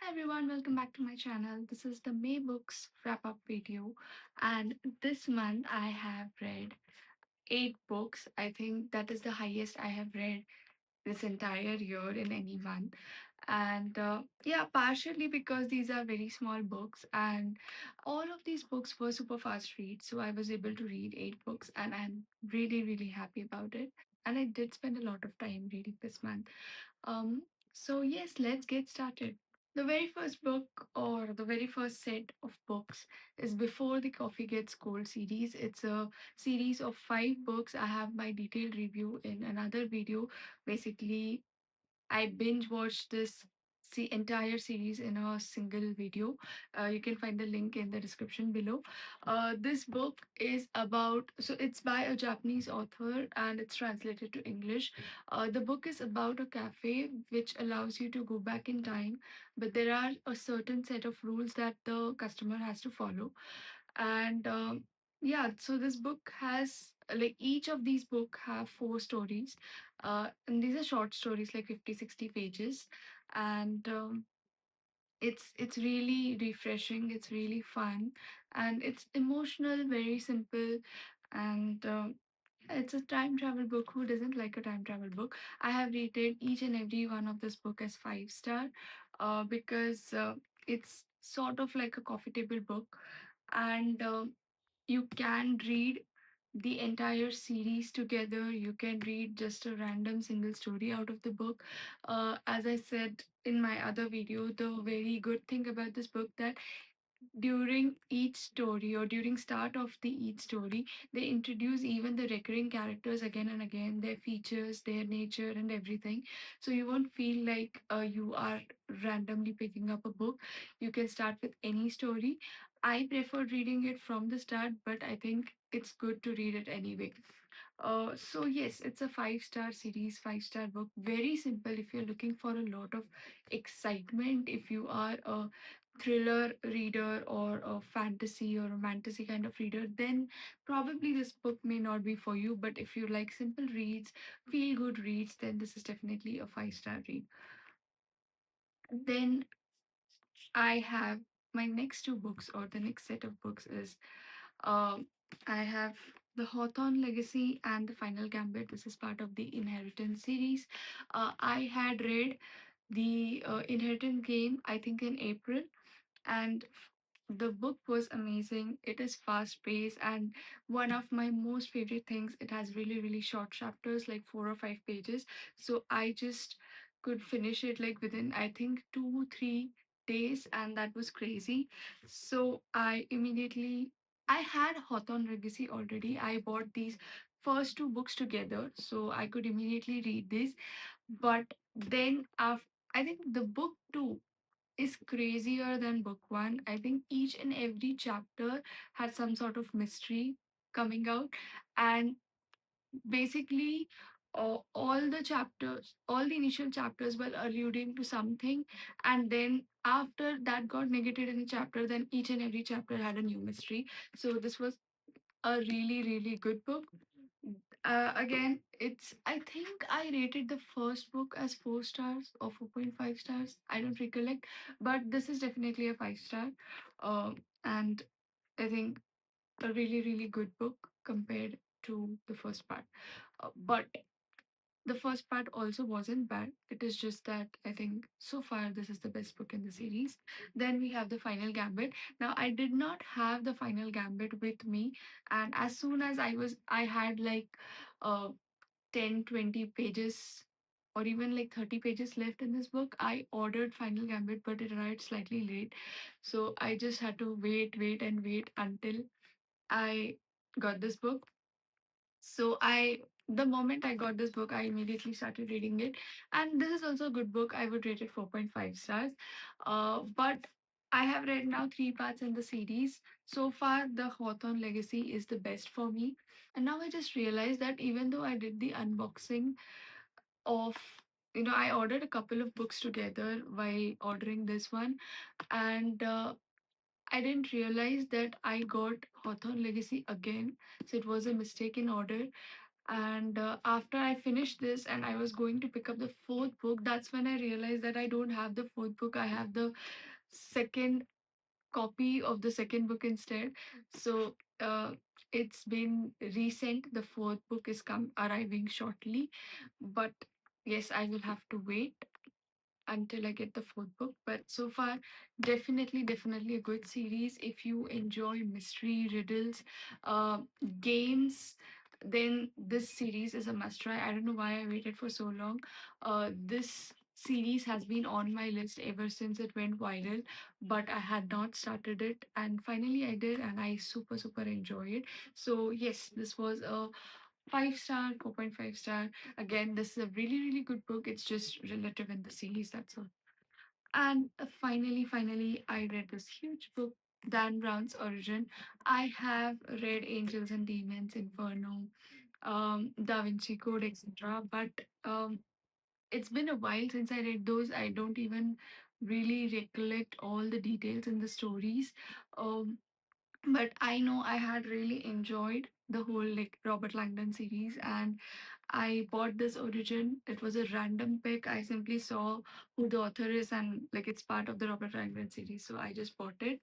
Hi everyone, welcome back to my channel. This is the May Books wrap up video, and this month I have read 8 books. I think that is the highest I have read this entire year in any month. And yeah, partially because these are very small books, and all of these books were super fast reads, so I was able to read 8 books, and I'm really happy about it. And I did spend a lot of time reading this month. Um, so yes, let's get started. The very first book or the very first set of books is Before the Coffee Gets Cold series. It's a series of 5 books. I have my detailed review in another video. Basically, I binge watched this entire series in a single video. You can find the link in the description below. This book is about, so it's by a Japanese author and it's translated to English. The book is about a cafe which allows you to go back in time, but there are a certain set of rules that the customer has to follow. And yeah, so this book has like each of these book have 4 stories, and these are short stories like 50-60 pages. And it's really refreshing, it's really fun, and it's emotional, very simple. And it's a time travel book. Who doesn't like a time travel book? I have rated each and every one of this book as 5 star, because it's sort of like a coffee table book. And you can read the entire series together. You can read just a random single story out of the book. As I said in my other video, the very good thing about this book that during each story or during start of the each story, they introduce even the recurring characters again and again, their features, their nature, and everything. So you won't feel like you are randomly picking up a book. You can start with any story. I preferred reading it from the start, but I think it's good to read it anyway. So yes, it's a 5 star series, 5 star book. Very simple if you're looking for a lot of excitement, if you are a thriller reader or a fantasy or romantasy kind of reader, then probably this book may not be for you. But if you like simple reads, feel good reads, then this is definitely a 5 star read. Then I have my next 2 books, or the next set of books is um, I have The Hawthorne Legacy and The Final Gambit. This is part of the Inheritance series. I had read the Inheritance game, I think, in April, and the book was amazing. It is fast paced, and one of my most favorite things, it has really short chapters, like 4 or 5 pages. So I just could finish it like within, I think, 2 3 days, and that was crazy. So I had Hawthorne Legacy already. I bought these first 2 books together, so I could immediately read this. But then after, I think the book 2 is crazier than book 1. I think each and every chapter had some sort of mystery coming out, and basically, all the chapters, all the initial chapters were alluding to something, and then after that got negated in a chapter, then each and every chapter had a new mystery. So this was a really good book. Again, I think I rated the first book as 4 stars or 4.5 stars. I don't recollect, but this is definitely a 5 star. And I think a really good book compared to the first part. But the first part also wasn't bad. It is just that I think so far this is the best book in the series. Then we have The Final Gambit. Now I did not have The Final Gambit with me, and as soon as I had like 10 20 pages or even like 30 pages left in this book, I ordered Final Gambit, but it arrived slightly late. So I just had to wait until I got this book. So the moment I got this book, I immediately started reading it. And this is also a good book. I would rate it 4.5 stars. But I have read now 3 parts in the series. So far, the Hawthorne Legacy is the best for me. And now I just realized that even though I did the unboxing of, I ordered a couple of books together while ordering this one. And I didn't realize that I got Hawthorne Legacy again. So it was a mistake in order. And after I finished this and I was going to pick up the fourth book, that's when I realized that I don't have the fourth book. I have the second copy of the second book instead. So it's been recent. The fourth book is come arriving shortly, but yes, I will have to wait until I get the fourth book. But so far, definitely a good series. If you enjoy mystery, riddles, uh, games, then this series is a must try. I don't know why I waited for so long. This series has been on my list ever since it went viral, but I had not started it, and finally I did, and I super enjoy it. So yes, this was a 5 star, 4.5 star. Again, this is a really good book. It's just relative in the series, that's all. And finally, I read this huge book, Dan Brown's Origin. I have read Angels and Demons, Inferno, Da Vinci Code, etc. But it's been a while since I read those. I don't even really recollect all the details in the stories. Um, but I know I had really enjoyed the whole like Robert Langdon series, and I bought this Origin. It was a random pick. I simply saw who the author is and like it's part of the Robert Langdon series, so I just bought it.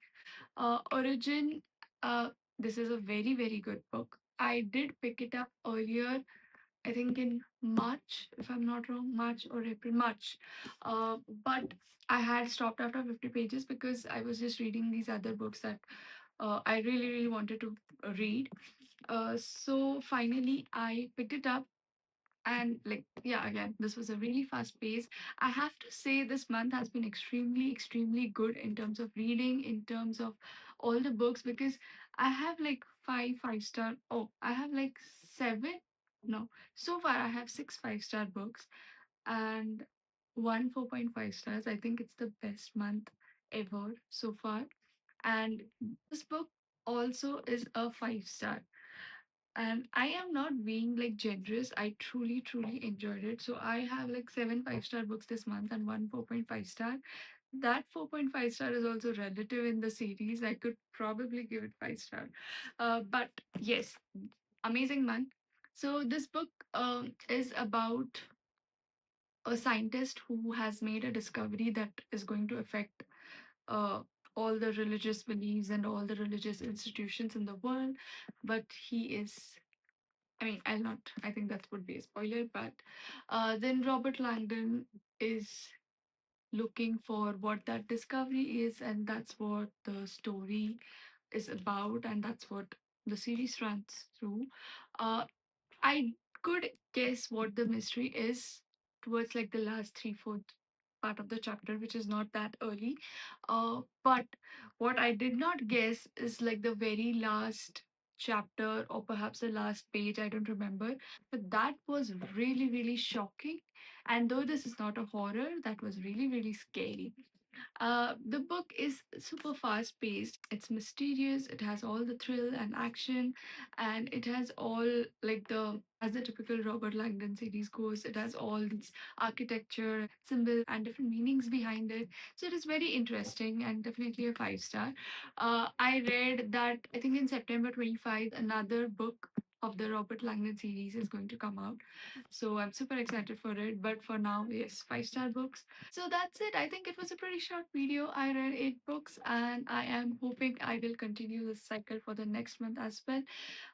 Origin, uh, this is a very good book. I did pick it up earlier, I think in March, if I'm not wrong, March or April, March. But I had stopped after 50 pages because I was just reading these other books that I really wanted to read. So finally, I picked it up, and like yeah, again, this was a really fast pace. I have to say this month has been extremely good in terms of reading, in terms of all the books, because I have like five star. Oh, I have like seven. No, so far I have six 5 star books and one 4.5 stars. I think it's the best month ever so far. And this book also is a 5 star, and I am not being like generous. I truly enjoyed it. So I have like seven 5 star books this month and one 4.5 star. That 4.5 star is also relative in the series. I could probably give it 5 star. But yes, amazing month. So this book is about a scientist who has made a discovery that is going to affect uh, all the religious beliefs and all the religious institutions in the world. But he is, I mean, I'll not. I think that would be a spoiler. But then Robert Langdon is looking for what that discovery is, and that's what the story is about, and that's what the series runs through. Uh, I could guess what the mystery is towards like the last three fourth part of the chapter, which is not that early. But what I did not guess is like the very last chapter or perhaps the last page. I don't remember, but that was really shocking. And though this is not a horror, that was really scary. The book is super fast paced. It's mysterious. It has all the thrill and action, and it has all like the as the typical Robert Langdon series goes. It has all these architecture, symbols, and different meanings behind it. So it is very interesting and definitely a 5 star. I read that I think in September 25, another book of the Robert Langdon series is going to come out. So I'm super excited for it. But for now, yes, 5 star books. So that's it. I think it was a pretty short video. I read 8 books and I am hoping I will continue this cycle for the next month as well.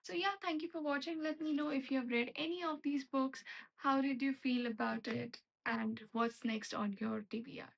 So, yeah, thank you for watching. Let me know if you have read any of these books. How did you feel about it? And what's next on your TBR?